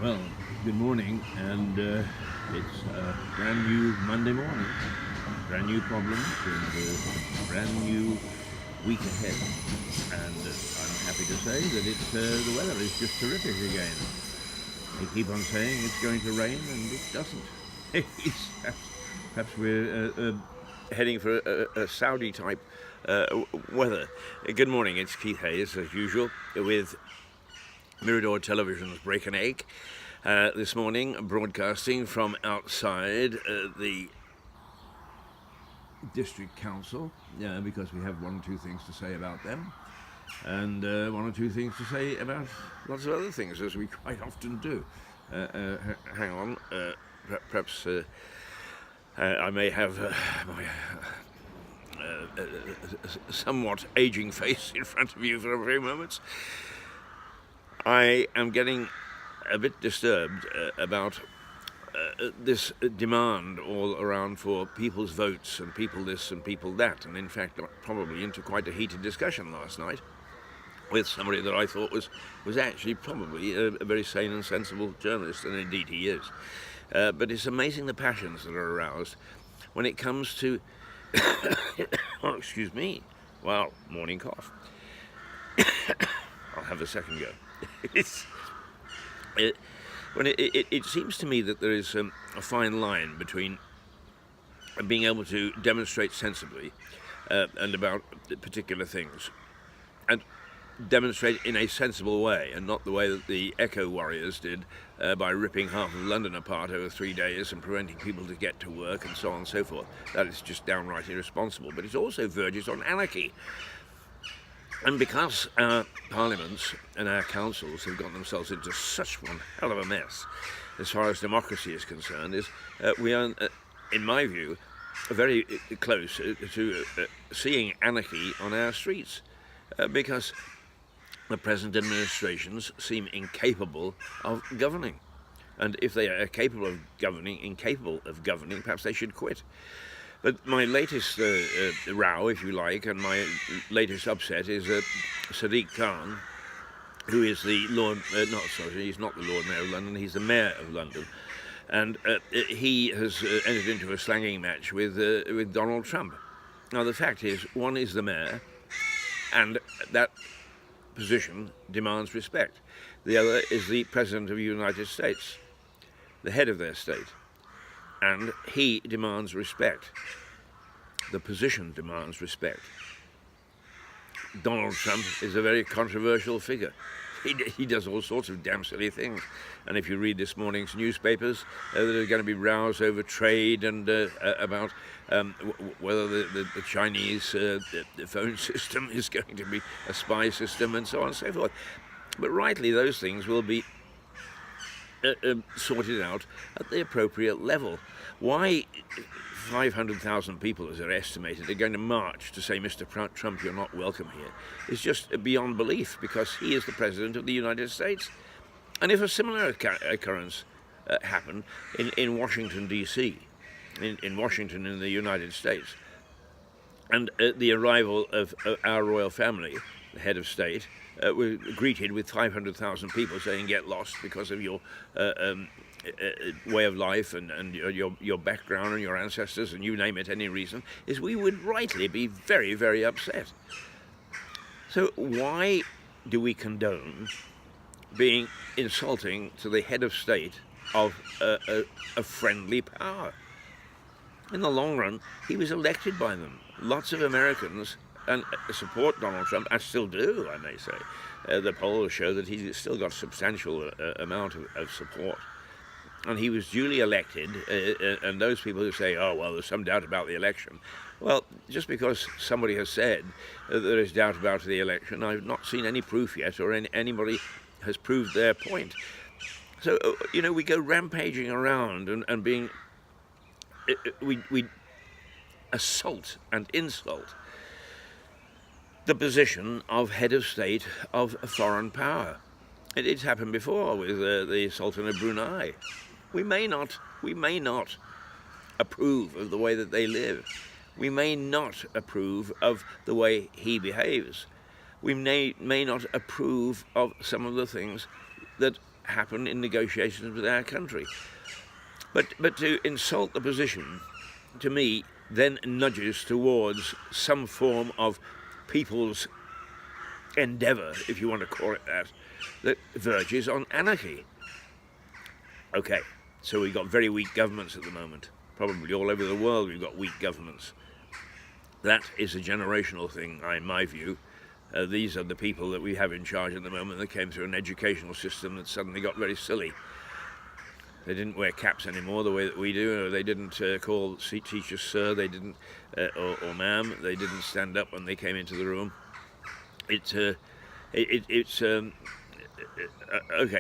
Well, good morning, and it's a brand new Monday morning, brand new problems, and brand new week ahead. And I'm happy to say that the weather is just terrific again. They keep on saying it's going to rain, and it doesn't. Perhaps we're heading for a Saudi type weather. Good morning, it's Keith Hayes, as usual, with Mirador Television's Break an Egg. This morning, broadcasting from outside the District Council, because we have one or two things to say about them, and one or two things to say about lots of other things, as we quite often do. Hang on, perhaps I may have my somewhat aging face in front of you for a few moments. I am getting a bit disturbed about this demand all around for people's votes and people this and people that, and in fact got probably into quite a heated discussion last night with somebody that I thought was actually probably a very sane and sensible journalist, and indeed he is. But it's amazing the passions that are aroused when it comes to oh, excuse me, well, morning cough. I'll have a second go. It seems to me that there is a fine line between being able to demonstrate sensibly and about particular things, and demonstrate in a sensible way, and not the way that the eco warriors did by ripping half of London apart over 3 days and preventing people to get to work and so on and so forth. That is just downright irresponsible, but it also verges on anarchy. And because our parliaments and our councils have gotten themselves into such one hell of a mess as far as democracy is concerned, we are, in my view, very close to seeing anarchy on our streets, because the present administrations seem incapable of governing. And if they are incapable of governing, perhaps they should quit. But my latest row, if you like, and my latest upset is Sadiq Khan, who is the he's not the Lord Mayor of London, he's the Mayor of London. And he has entered into a slanging match with Donald Trump. Now, the fact is, one is the Mayor, and that position demands respect. The other is the President of the United States, the head of their state. And he demands respect. The position demands respect. Donald Trump is a very controversial figure. He does all sorts of damn silly things. And if you read this morning's newspapers, there are going to be rows over trade and about whether the Chinese the phone system is going to be a spy system and so on and so forth. But rightly, those things will be sorted out at the appropriate level. Why 500,000 people, as they're estimated, are going to march to say, Mr. Trump, you're not welcome here, is just beyond belief, because he is the President of the United States. And if a similar occurrence happened in Washington, D.C., in Washington in the United States, and the arrival of our royal family, the head of state, were greeted with 500,000 people saying, get lost because of your way of life and your background and your ancestors and you name it, any reason, is we would rightly be very, very upset. So why do we condone being insulting to the head of state of a friendly power? In the long run, he was elected by them. Lots of Americans and support Donald Trump, and still do, I may say. The polls show that he's still got a substantial amount of support. And he was duly elected, and those people who say, oh, well, there's some doubt about the election. Well, just because somebody has said that there is doubt about the election, I've not seen any proof yet, or anybody has proved their point. So, we go rampaging around and being... we assault and insult the position of head of state of a foreign power. It's happened before with the Sultan of Brunei. We may not approve of the way that they live. We may not approve of the way he behaves. We may not approve of some of the things that happen in negotiations with our country. But to insult the position, to me, then nudges towards some form of people's endeavour, if you want to call it that verges on anarchy. Okay, so we've got very weak governments at the moment. Probably all over the world we've got weak governments. That is a generational thing, in my view. These are the people that we have in charge at the moment that came through an educational system that suddenly got very silly. They didn't wear caps anymore the way that we do. Or they didn't call teachers sir. They didn't, or ma'am. They didn't stand up when they came into the room. It's okay.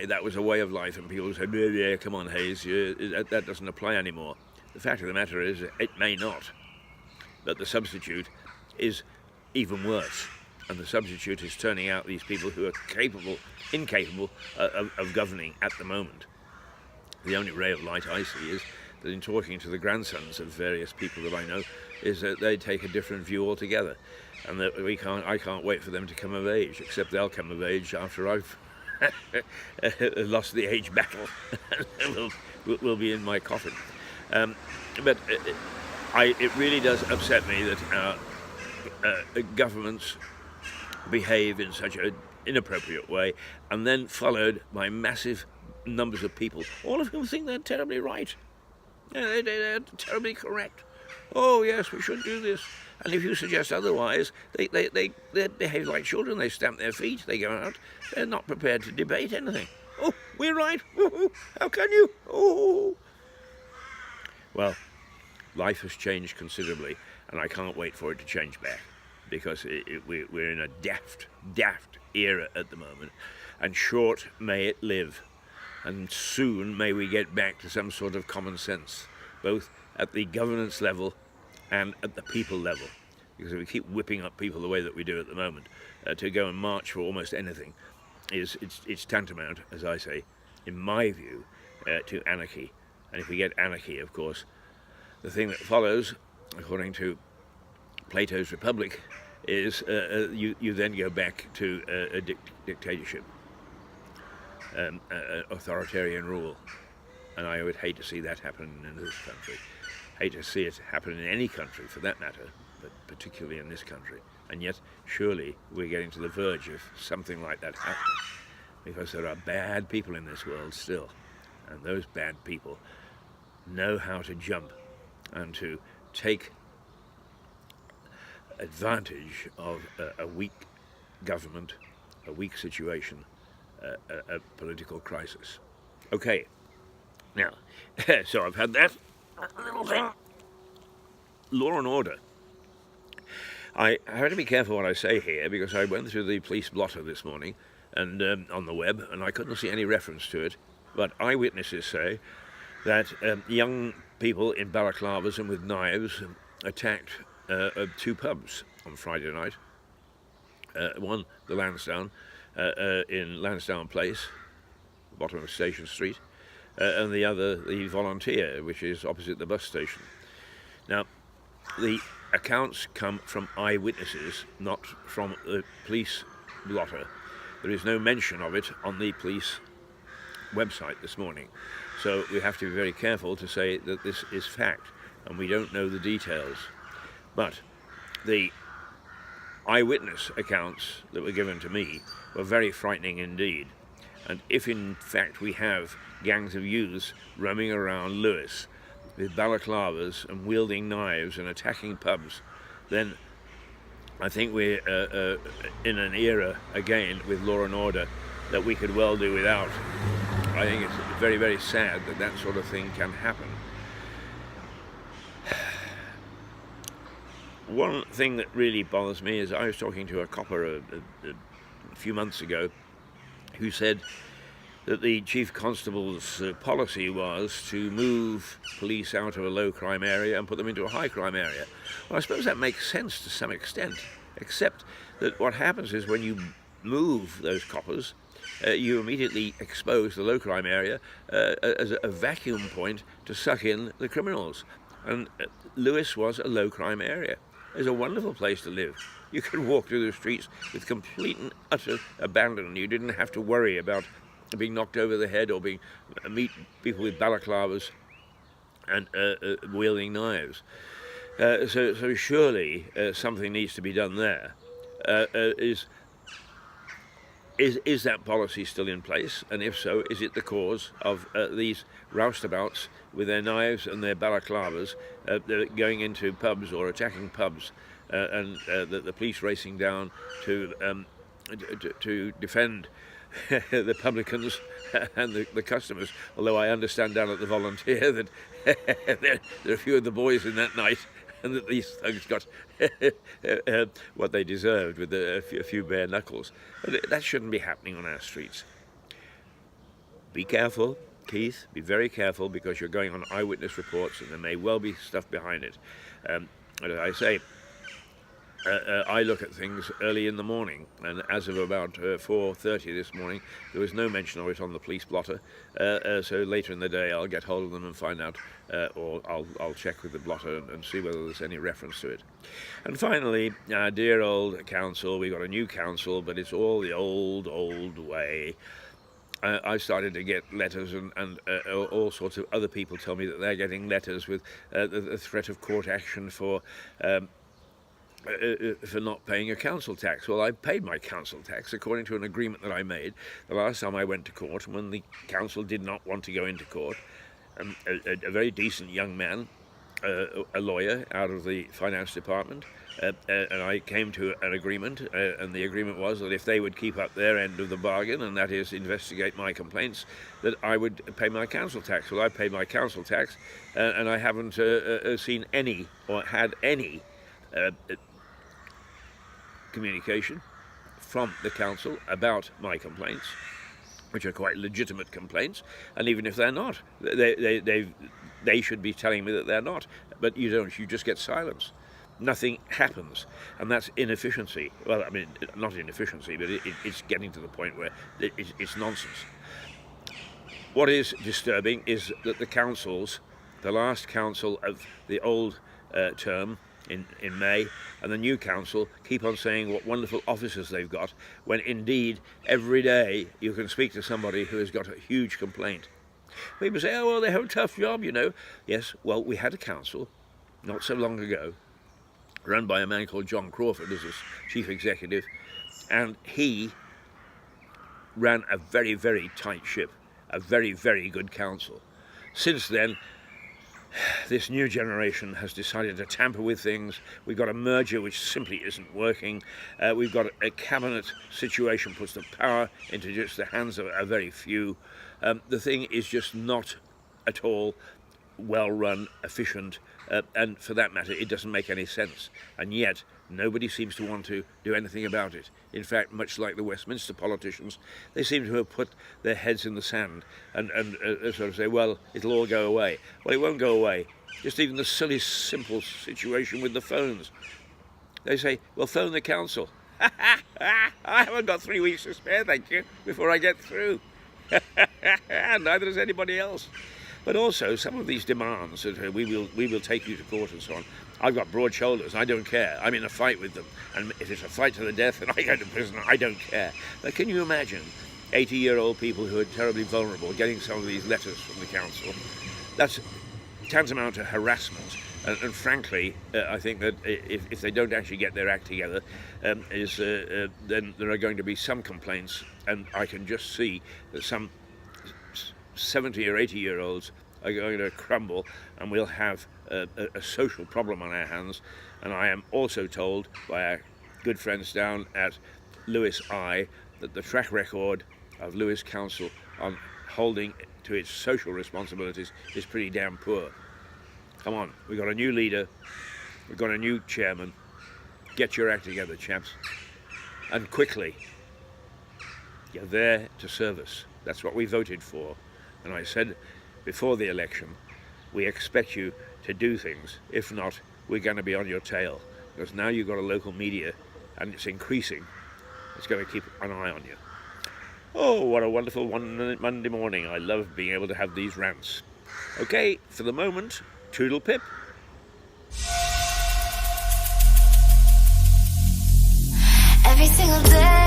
That was a way of life, and people said, "Yeah, come on, Hayes, that doesn't apply anymore." The fact of the matter is, it may not, but the substitute is even worse. And the substitute is turning out these people who are incapable of governing at the moment. The only ray of light I see is that in talking to the grandsons of various people that I know, is that they take a different view altogether, and that I can't wait for them to come of age, except they'll come of age after I've lost the age battle. We'll be in my coffin. But it really does upset me that our governments behave in such an inappropriate way, and then followed by massive numbers of people, all of whom think they're terribly right. Yeah, they're terribly correct. Oh yes, we should do this. And if you suggest otherwise, they behave like children. They stamp their feet. They go out. They're not prepared to debate anything. Oh, we're right. Ooh, how can you? Oh. Well, life has changed considerably, and I can't wait for it to change back, because we're in a daft era at the moment, and short may it live, and soon may we get back to some sort of common sense, both at the governance level and at the people level. Because if we keep whipping up people the way that we do at the moment, to go and march for almost anything, it's tantamount, as I say, in my view, to anarchy. And if we get anarchy, of course, the thing that follows, according to Plato's Republic, is you then go back to a dictatorship, authoritarian rule. And I would hate to see that happen in this country. Hate to see it happen in any country, for that matter, but particularly in this country. And yet, surely, we're getting to the verge of something like that happening, because there are bad people in this world still, and those bad people know how to jump and to take advantage of a weak government, a weak situation, a political crisis. Okay, now, so I've had that little thing. Law and order. I have to be careful what I say here, because I went through the police blotter this morning and on the web, and I couldn't see any reference to it, but eyewitnesses say that young people in balaclavas and with knives attacked two pubs on Friday night. One, the Lansdowne, in Lansdowne Place, bottom of Station Street, and the other, the Volunteer, which is opposite the bus station. Now, the accounts come from eyewitnesses, not from the police blotter. There is no mention of it on the police website this morning. So we have to be very careful to say that this is fact, and we don't know the details. But the eyewitness accounts that were given to me were very frightening indeed. And if in fact we have gangs of youths roaming around Lewes with balaclavas and wielding knives and attacking pubs, then I think we're in an era again with law and order that we could well do without. I think it's very, very sad that that sort of thing can happen. One thing that really bothers me is I was talking to a copper a few months ago who said that the Chief Constable's policy was to move police out of a low crime area and put them into a high crime area. Well, I suppose that makes sense to some extent, except that what happens is when you move those coppers, you immediately expose the low crime area as a vacuum point to suck in the criminals. And Lewes was a low crime area. It was a wonderful place to live. You could walk through the streets with complete and utter abandon. You didn't have to worry about being knocked over the head, or meet people with balaclavas and wielding knives. So surely something needs to be done there. Is that policy still in place? And if so, is it the cause of these roustabouts with their knives and their balaclavas going into pubs or attacking pubs, and the police racing down to defend the publicans and the customers? Although I understand down at the Volunteer that there are a few of the boys in that night, and that these thugs got what they deserved with a few bare knuckles. But that shouldn't be happening on our streets. Be careful, Keith, be very careful, because you're going on eyewitness reports and there may well be stuff behind it. As I say, I look at things early in the morning, and as of about 4:30 this morning, there was no mention of it on the police blotter. So later in the day, I'll get hold of them and find out, or I'll check with the blotter and see whether there's any reference to it. And finally, our dear old council. We got a new council, but it's all the old way. I started to get letters, and all sorts of other people tell me that they're getting letters with the threat of court action for not paying a council tax. Well, I paid my council tax according to an agreement that I made the last time I went to court, when the council did not want to go into court. A very decent young man, a lawyer out of the finance department, and I came to an agreement, and the agreement was that if they would keep up their end of the bargain, and that is investigate my complaints, that I would pay my council tax. Well, I paid my council tax, and I haven't seen any or had any communication from the council about my complaints, which are quite legitimate complaints. And even if they're not, they should be telling me that they're not. But you don't. You just get silence. Nothing happens, and that's inefficiency. Well, I mean, not inefficiency, but it's getting to the point where it's nonsense. What is disturbing is that the councils, the last council of the old term in May, and the new council keep on saying what wonderful officers they've got, when indeed every day you can speak to somebody who has got a huge complaint. People say, oh, well, they have a tough job, you know. Yes, well, we had a council not so long ago, run by a man called John Crawford as his chief executive, and he ran a very, very tight ship, a very, very good council. Since then, this new generation has decided to tamper with things. We've got a merger which simply isn't working. We've got a cabinet situation puts the power into just the hands of a very few. The thing is just not at all well run, efficient, and for that matter, it doesn't make any sense. And yet, nobody seems to want to do anything about it. In fact, much like the Westminster politicians, they seem to have put their heads in the sand and sort of say, well, it'll all go away. Well, it won't go away. Just even the silly, simple situation with the phones. They say, well, phone the council. I haven't got 3 weeks to spare, thank you, before I get through. Neither does anybody else. But also, some of these demands that we will take you to court and so on, I've got broad shoulders, I don't care. I'm in a fight with them. And if it's a fight to the death and I go to prison, I don't care. But can you imagine 80-year-old people who are terribly vulnerable getting some of these letters from the council? That's tantamount to harassment. And frankly, I think that if they don't actually get their act together, then there are going to be some complaints, and I can just see that some 70 or 80-year-olds are going to crumble, and we'll have a social problem on our hands. And I am also told by our good friends down at Lewis Eye that the track record of Lewis Council on holding to its social responsibilities is pretty damn poor. Come on, we've got a new leader, we've got a new chairman. Get your act together, chaps. And quickly. You're there to serve us. That's what we voted for. And I said before the election, we expect you to do things. If not, we're going to be on your tail. Because now you've got a local media, and it's increasing. It's going to keep an eye on you. Oh, what a wonderful Monday morning. I love being able to have these rants. Okay, for the moment, toodle pip. Every single day